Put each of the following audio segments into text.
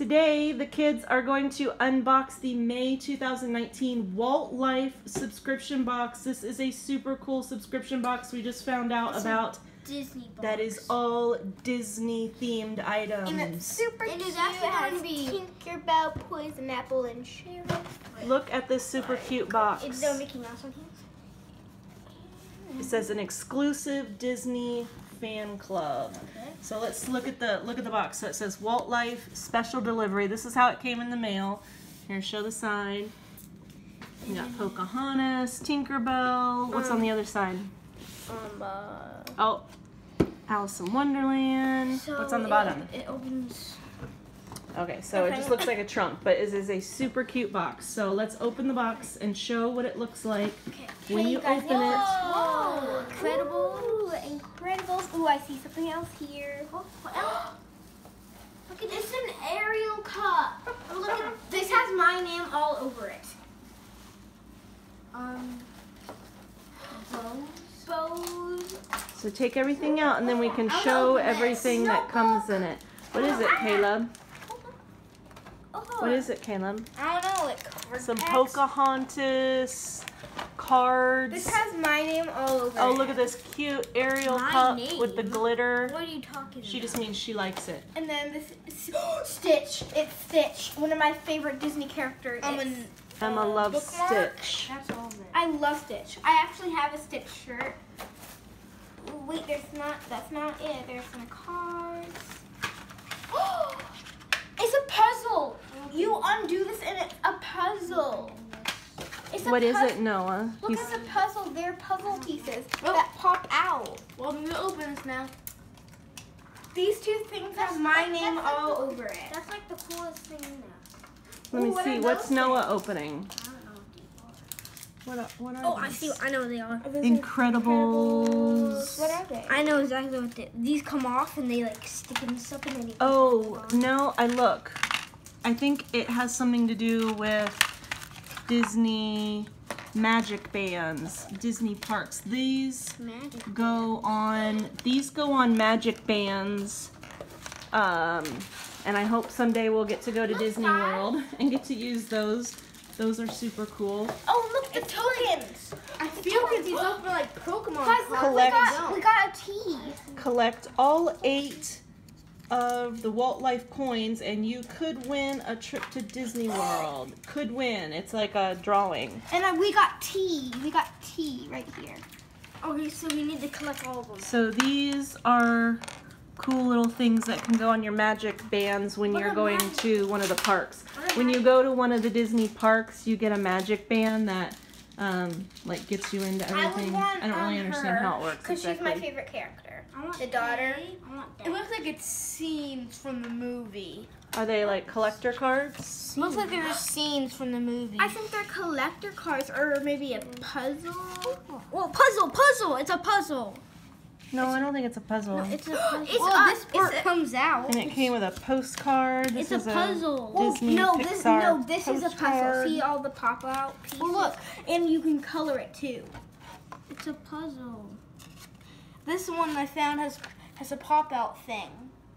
Today, the kids are going to unbox the May 2019 Walt Life subscription box. This is a super cool subscription box we just found out about. Disney box. That is all Disney themed items. And it's super cute. It is actually going to be Tinkerbell, Poison Apple, and Cherry. Look at this super cute box. Is there Mickey Mouse on here? It says an exclusive Disney fan club. Okay. So let's look at the box. So it says Walt Life special delivery. This is how it came in the mail. Here, show the side. You got Pocahontas, Tinkerbell. What's on the other side? Oh, Alice in Wonderland. So what's on the bottom? It opens. Okay, so it just looks like a trunk, but it is a super cute box. So let's open the box and show what it looks like when you open it. Whoa! Incredible! Incredible! Ooh, I see something else here. What else? Look at this! It's an Ariel cup. Look at this. Has my name all over it. Bows. So take everything out, and then we can show everything that comes in it. What is it, Caleb? What is it, Caleb? I don't know. Some Pocahontas cards. This has my name all over it. Oh, look at this cute Ariel cup with the glitter. What are you talking about? She just means she likes it. And then this Stitch. It's Stitch, one of my favorite Disney characters. Emma loves Stitch. That's all of it. I love Stitch. I actually have a Stitch shirt. Wait, that's not it. There's some cards. It's a puzzle. You undo this and it's a puzzle. What is it, Noah? Look at the puzzle. They're puzzle pieces that pop out. Well, I'm going to open this now. These two things have my name all over it. That's like the coolest thing now. Let me see. What's Noah opening? I don't know What are I see. I know what they are. Incredibles. What are they? I know exactly what these come off and they like stick in stuff and then you Oh, no, look. I think it has something to do with Disney magic bands, Disney parks. These go on magic bands. And I hope someday we'll get to go to Disney World and get to use those. Those are super cool. Oh, look, the tokens. I feel like these open like Pokemon. We got a tea. Collect all 8 of the Walt Life coins and you could win a trip to Disney World. Could win. It's like a drawing. And we got tea. We got tea right here. Okay, so we need to collect all of them. So these are cool little things that can go on your magic bands when you're going to one of the parks. When you go to one of the Disney parks, you get a magic band that like gets you into everything. I don't really understand how it works because she's my favorite character. The daughter. It looks like it's scenes from the movie. Are they like collector cards? Looks like they're scenes from the movie. I think they're collector cards or maybe a puzzle. Well, puzzle. It's a puzzle. No, I don't think it's a puzzle. No, it's a puzzle. This part comes out. And it came with a postcard. This is a puzzle. Disney Pixar this is a puzzle. See all the pop-out pieces? Well, look, and you can color it too. It's a puzzle. This one I found has a pop-out thing.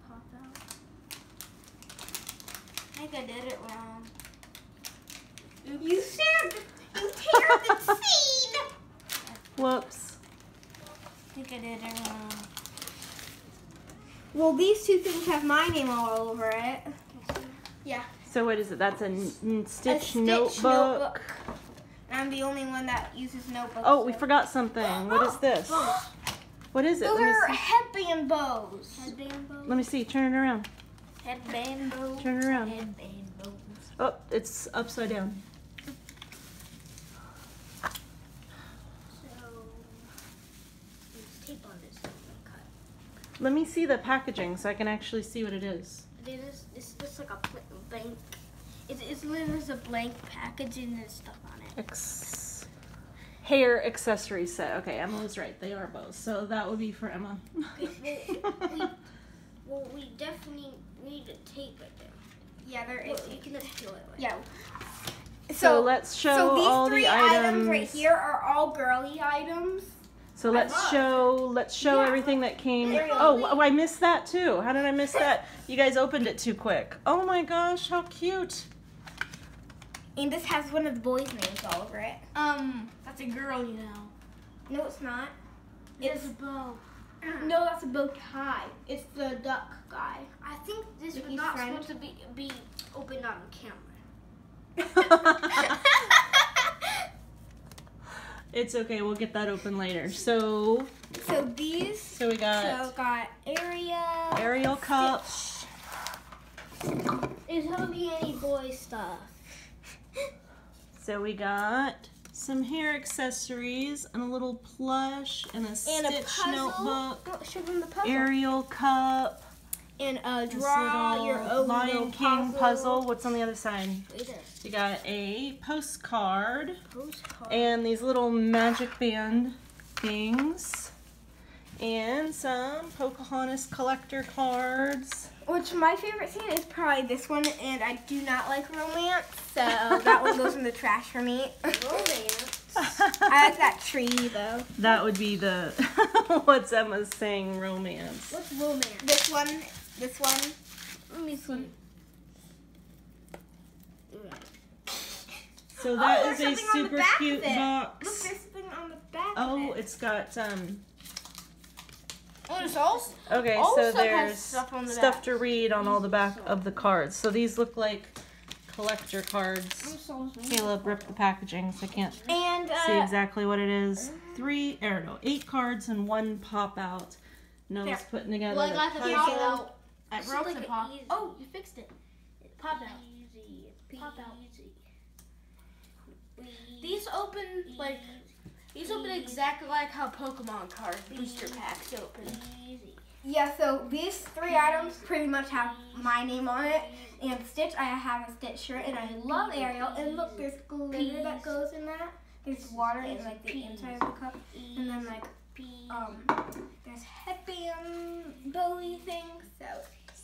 Pop-out? I think I did it wrong. Oops. You tear the scene! Whoops. I think I did it wrong. Well, these two things have my name all over it. Yeah. So what is it? That's a Stitch notebook. I'm the only one that uses notebooks. Oh, we forgot something. What is this? What is it? Those are headband bows. Headband bows? Let me see. Turn it around. Headband bows. Turn it around. Headband bows. Oh, it's upside down. Tape on this. Let me see the packaging so I can actually see what it is. It's just like a blank. It's literally just a blank packaging and there's stuff on it. Hair accessory set. Okay, Emma was right. They are bows. So that would be for Emma. We definitely need to tape it there. Yeah, there is. You can just feel it. Yeah. So let's show all the items right here are all girly items. So let's show everything that came. Oh, I missed that too. How did I miss that? You guys opened it too quick. Oh my gosh, how cute. And this has one of the boys' names all over it. That's a girl, you know. No, it's not. It's a bow. No, that's a bow tie. It's the duck guy. I think this was Mickey's not friend. supposed to be opened on camera. It's okay, we'll get that open later. So these. So we got Ariel cup. Is gonna be any boy stuff. So we got some hair accessories and a little plush and a Stitch notebook. Show them the puzzle. Ariel cup. And a This draw little your own Lion King puzzle. What's on the other side? Right there. You got a postcard. Postcard. And these little magic band things. And some Pocahontas collector cards. Which my favorite scene is probably this one, and I do not like romance, so that one goes in the trash for me. Romance. I like that tree though. That would be the, what's Emma saying, romance. What's romance? This one. Let me see. So that is a there's something on the super back cute of it. box. Look, there's something on the back Oh, of it. it's got Oh, there's also okay, also so has there's stuff on the stuff back. to read on all the back of the cards. So these look like collector cards. Caleb ripped the packaging, so I can't And see exactly what it is. 8 cards and 1 pop out. Noah's putting together. Well, I got the puzzle. pop out. I This broke is the like pop. easy. Oh, you fixed it. It popped out. Easy. Pop out. These open like exactly like how Pokemon card booster packs open. Yeah, so these 3 items pretty much have my name on it. And Stitch, I have a Stitch shirt, and I love Ariel. And look, there's glitter that goes in that. There's water in like the inside of the cup, and then like there's headband Bowie things.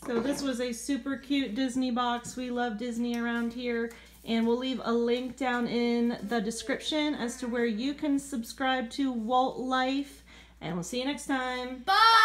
So this was a super cute Disney box. We love Disney around here. And we'll leave a link down in the description as to where you can subscribe to Walt Life. And we'll see you next time. Bye!